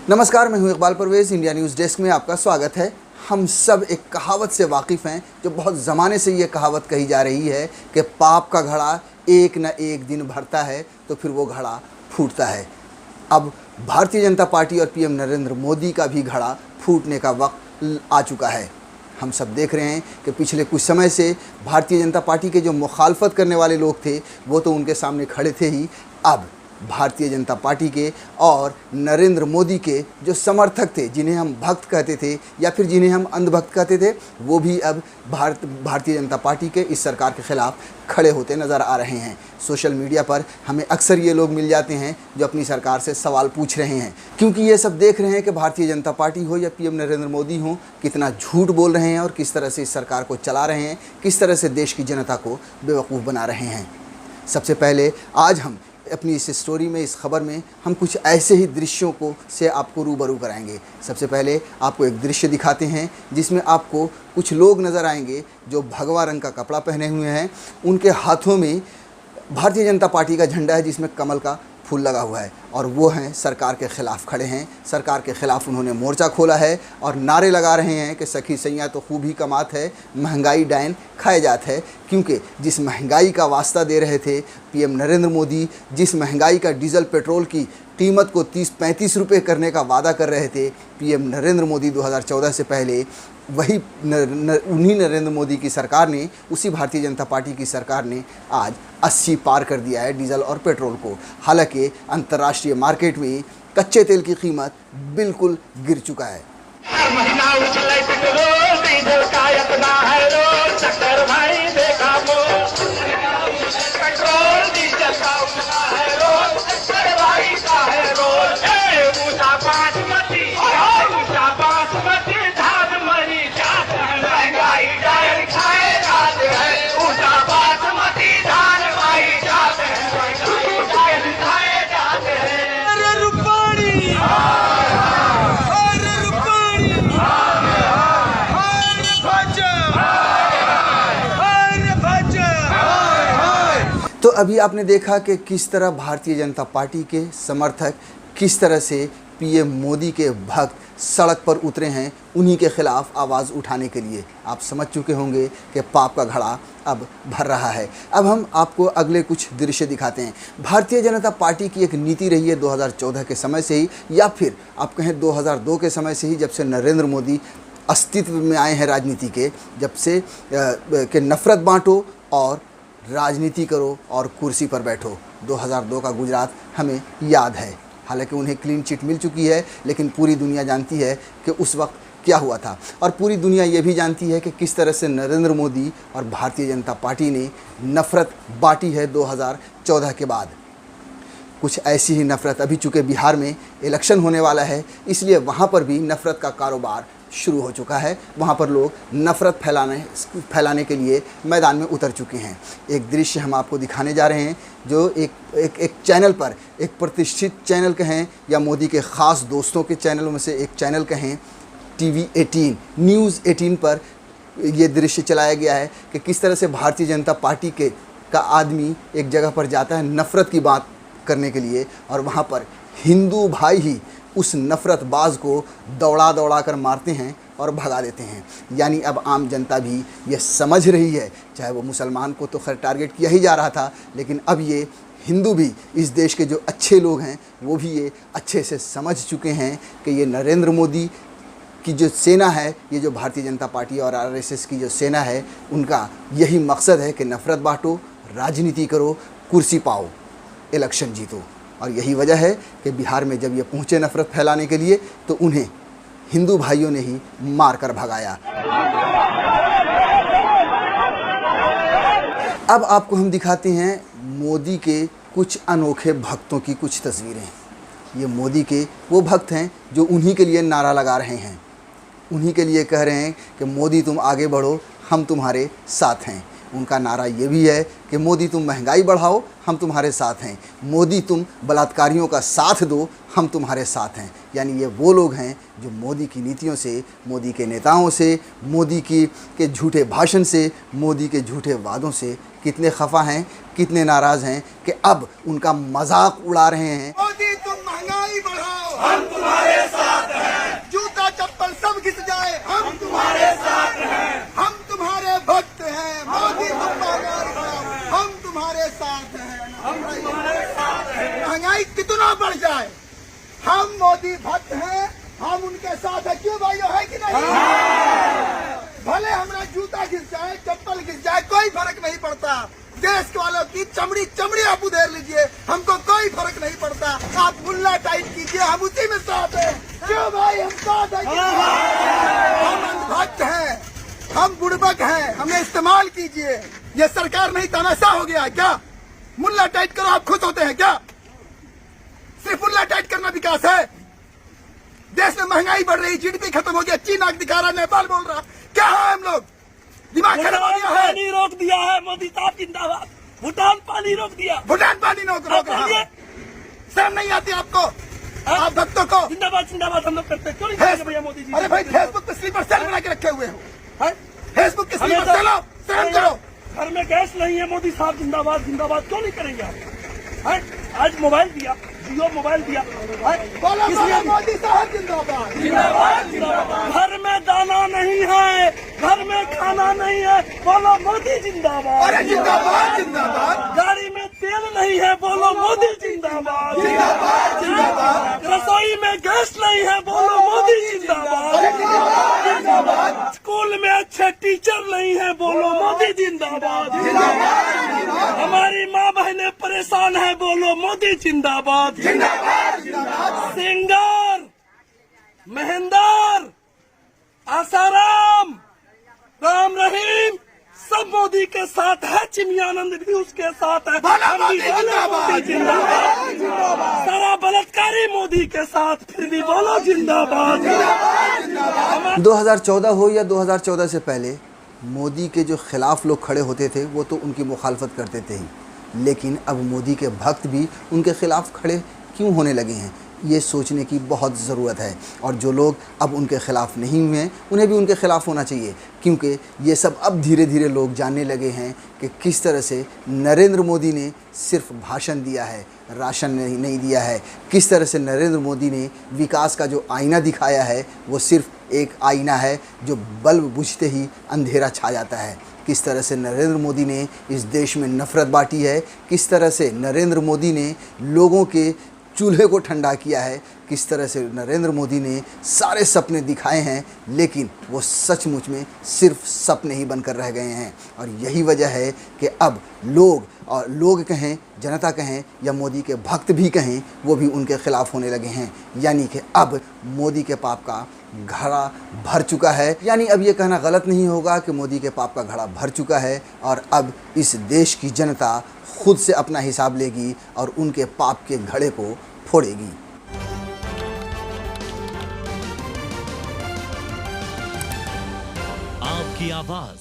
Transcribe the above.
नमस्कार, मैं हूं Iqbal Parvez. India News desk में आपका स्वागत है। हम सब एक कहावत से वाकिफ़ हैं जो बहुत ज़माने से ये कहावत कही जा रही है कि पाप का घड़ा एक न एक दिन भरता है तो फिर वो घड़ा फूटता है। अब भारतीय जनता पार्टी और पीएम नरेंद्र मोदी का भी घड़ा फूटने का वक्त आ चुका है। हम सब देख रहे हैं कि पिछले कुछ समय से भारतीय जनता पार्टी के जो मुखालफत करने वाले लोग थे वो तो उनके सामने खड़े थे ही, अब भारतीय जनता पार्टी के और नरेंद्र मोदी के जो समर्थक थे, जिन्हें हम भक्त कहते थे या फिर जिन्हें हम अंधभक्त कहते थे, वो भी अब भारतीय जनता पार्टी के इस सरकार के ख़िलाफ़ खड़े होते नज़र आ रहे हैं। सोशल मीडिया पर हमें अक्सर ये लोग मिल जाते हैं जो अपनी सरकार से सवाल पूछ रहे हैं, क्योंकि ये सब देख रहे हैं कि भारतीय जनता पार्टी हो या पीएम नरेंद्र मोदी हो, कितना झूठ बोल रहे हैं और किस तरह से इस सरकार को चला रहे हैं, किस तरह से देश की जनता को बेवकूफ़ बना रहे हैं। सबसे पहले आज हम अपनी इस स्टोरी में, इस खबर में हम कुछ ऐसे ही दृश्यों को से आपको रूबरू कराएंगे। सबसे पहले आपको एक दृश्य दिखाते हैं जिसमें आपको कुछ लोग नज़र आएंगे जो भगवा रंग का कपड़ा पहने हुए हैं। उनके हाथों में भारतीय जनता पार्टी का झंडा है जिसमें कमल का फूल लगा हुआ है और वो हैं सरकार के ख़िलाफ़ खड़े हैं। सरकार के ख़िलाफ़ उन्होंने मोर्चा खोला है और नारे लगा रहे हैं कि सखी सैया तो खूब ही कमात है, महंगाई डायन खाए जात है। क्योंकि जिस महंगाई का वास्ता दे रहे थे पीएम नरेंद्र मोदी, जिस महंगाई का डीजल पेट्रोल की कीमत को 30-35 रुपये करने का वादा कर रहे थे पीएम नरेंद्र मोदी 2014 से पहले, वही उन्हीं नरेंद्र मोदी की सरकार ने, उसी भारतीय जनता पार्टी की सरकार ने आज 80 पार कर दिया है डीजल और पेट्रोल को। हालांकि अंतर्राष्ट्रीय मार्केट में कच्चे तेल की कीमत बिल्कुल गिर चुका है। तो अभी आपने देखा कि किस तरह भारतीय जनता पार्टी के समर्थक किस तरह से पीएम मोदी के भक्त सड़क पर उतरे हैं उन्हीं के ख़िलाफ़ आवाज़ उठाने के लिए। आप समझ चुके होंगे कि पाप का घड़ा अब भर रहा है। अब हम आपको अगले कुछ दृश्य दिखाते हैं। भारतीय जनता पार्टी की एक नीति रही है 2014 के समय से ही, या फिर आप कहें 2002 के समय से ही, जब से नरेंद्र मोदी अस्तित्व में आए हैं राजनीति के, जब से कि नफ़रत बांटो और राजनीति करो और कुर्सी पर बैठो। 2002 का गुजरात हमें याद है। हालांकि उन्हें क्लीन चिट मिल चुकी है, लेकिन पूरी दुनिया जानती है कि उस वक्त क्या हुआ था, और पूरी दुनिया ये भी जानती है कि किस तरह से नरेंद्र मोदी और भारतीय जनता पार्टी ने नफ़रत बांटी है 2014 के बाद। कुछ ऐसी ही नफ़रत अभी, चूँकि बिहार में इलेक्शन होने वाला है, इसलिए वहाँ पर भी नफ़रत का कारोबार शुरू हो चुका है। वहाँ पर लोग नफ़रत फैलाने के लिए मैदान में उतर चुके हैं। एक दृश्य हम आपको दिखाने जा रहे हैं जो एक चैनल पर, एक प्रतिष्ठित चैनल कहें या मोदी के ख़ास दोस्तों के चैनलों में से एक चैनल कहें, TV 18 न्यूज़ 18 पर ये दृश्य चलाया गया है कि किस तरह से भारतीय जनता पार्टी का आदमी एक जगह पर जाता है नफ़रत की बात करने के लिए, और वहाँ पर हिंदू भाई ही उस नफ़रतबाज को दौड़ा दौड़ा कर मारते हैं और भगा देते हैं। यानी अब आम जनता भी ये समझ रही है, चाहे वो मुसलमान को तो खैर टारगेट किया ही जा रहा था, लेकिन अब ये हिंदू भी, इस देश के जो अच्छे लोग हैं वो भी ये अच्छे से समझ चुके हैं कि ये नरेंद्र मोदी की जो सेना है, ये जो भारतीय जनता पार्टी और RSS की जो सेना है, उनका यही मकसद है कि नफ़रत बांटो, राजनीति करो, कुर्सी पाओ, इलेक्शन जीतो। और यही वजह है कि बिहार में जब ये पहुँचे नफ़रत फैलाने के लिए तो उन्हें हिंदू भाइयों ने ही मार कर भगाया। अब आपको हम दिखाते हैं मोदी के कुछ अनोखे भक्तों की कुछ तस्वीरें। ये मोदी के वो भक्त हैं जो उन्हीं के लिए नारा लगा रहे हैं, उन्हीं के लिए कह रहे हैं कि मोदी तुम आगे बढ़ो, हम तुम्हारे साथ हैं। उनका नारा ये भी है कि मोदी तुम महंगाई बढ़ाओ, हम तुम्हारे साथ हैं। मोदी तुम बलात्कारियों का साथ दो, हम तुम्हारे साथ हैं। यानी ये वो लोग हैं जो मोदी की नीतियों से, मोदी के नेताओं से, मोदी के झूठे भाषण से, मोदी के झूठे वादों से कितने खफा हैं, कितने नाराज़ हैं कि अब उनका मजाक उड़ा रहे हैं। मोदी तुम महंगाई बढ़ाओ, हम तुम्हारे साथ तुम्हारे साथ हैं, हम तुम्हारे भक्त हैं, मोदी हम तुम्हारे साथ हैं। हम तुम्हारे साथ हैं। महंगाई कितना बढ़ जाए, हम मोदी भक्त हैं, हम उनके साथ है। क्यों भाइयों, है कि नहीं? भले हमारा जूता घिस जाए, चप्पल घिस जाए, कोई फर्क नहीं पड़ता। देश वालों की चमड़ी चमड़ी आप उधेर लीजिए, हमको कोई फर्क नहीं पड़ता। आप मुल्ला टाइट कीजिए, हम उसी में साथ हैं। क्यों भाई, हम साथ हैं। हम अंधभक्त हैं, हम बुड़बक हैं, हमें इस्तेमाल कीजिए। ये सरकार नहीं तमाशा हो गया है क्या? मुल्ला टाइट करो, आप खुश होते हैं क्या? सिर्फ मुल्ला टाइट करना विकास है? देश में महंगाई बढ़ रही, जीडीपी खत्म हो गया, चीन आंख दिखा रहा, नेपाल बोल रहा, क्या है हम लोग? दिमाग खराब हो गया है। पानी रोक दिया है, मोदी साहब जिंदाबाद। भूटान पानी रोक दिया, भूटान पानी रोक रहा है। शर्म नहीं आती आपको, आप भक्तों को? जिंदाबाद जिंदाबाद हम लोग करते हैं। क्यों नहीं करेंगे भैया मोदी जी? अरे भाई, फेसबुक पे स्लीपर सेल बना के रखे हुए हो, फेसबुक के हमें स्लीपर तो- सेल हो, शर्म करो। घर में गैस नहीं है, मोदी साहब जिंदाबाद जिंदाबाद क्यों नहीं करेंगे आप? आज मोबाइल दिया, जियो मोबाइल दिया, बोलो किस लिए? मोदी साहब जिंदाबाद। जिंदाबाद जिंदाबाद। घर में दाना नहीं है, घर में खाना नहीं है, बोलो मोदी जिंदाबाद। अरे जिंदाबाद जिंदाबाद गाड़ी में तेल नहीं है, बोलो मोदी जिंदाबाद। जिंदाबाद जिंदाबाद। रसोई में गैस नहीं है, बोलो मोदी जिंदाबाद। जिंदाबाद स्कूल में अच्छे टीचर नहीं है, बोलो मोदी जिंदाबाद। हमारी माँ बहनें परेशान है, बोलो मोदी जिंदाबाद। सिंगर, महेंद्र, आसाराम, राम रहीम सब मोदी के साथ है, चिमयानंद भी उसके साथ है। हम भी बोले मोदी जिंदाबाद। सारा बलात्कारी मोदी के साथ, फिर भी बोलो जिंदाबाद। 2014 हो या 2014 से पहले मोदी के जो खिलाफ लोग खड़े होते थे वो तो उनकी मुखालफत करते थे ही, लेकिन अब मोदी के भक्त भी उनके खिलाफ खड़े क्यों होने लगे हैं, ये सोचने की बहुत ज़रूरत है। और जो लोग अब उनके ख़िलाफ़ नहीं हुए हैं उन्हें भी उनके ख़िलाफ़ होना चाहिए, क्योंकि ये सब अब धीरे धीरे लोग जानने लगे हैं कि किस तरह से नरेंद्र मोदी ने सिर्फ भाषण दिया है, राशन नहीं दिया है। किस तरह से नरेंद्र मोदी ने विकास का जो आईना दिखाया है वो सिर्फ एक आईना है जो बल्ब बुझते ही अंधेरा छा जाता है। किस तरह से नरेंद्र मोदी ने इस देश में नफ़रत बांटी है, किस तरह से नरेंद्र मोदी ने लोगों के चूल्हे को ठंडा किया है, किस तरह से नरेंद्र मोदी ने सारे सपने दिखाए हैं, लेकिन वो सचमुच में सिर्फ सपने ही बनकर रह गए हैं। और यही वजह है कि अब लोग कहें, जनता कहें या मोदी के भक्त भी कहें, वो भी उनके ख़िलाफ़ होने लगे हैं। यानी कि अब मोदी के पाप का घड़ा भर चुका है। यानी अब ये कहना गलत नहीं होगा कि मोदी के पाप का घड़ा भर चुका है और अब इस देश की जनता खुद से अपना हिसाब लेगी और उनके पाप के घड़े को फोड़ेगी। आपकी आवाज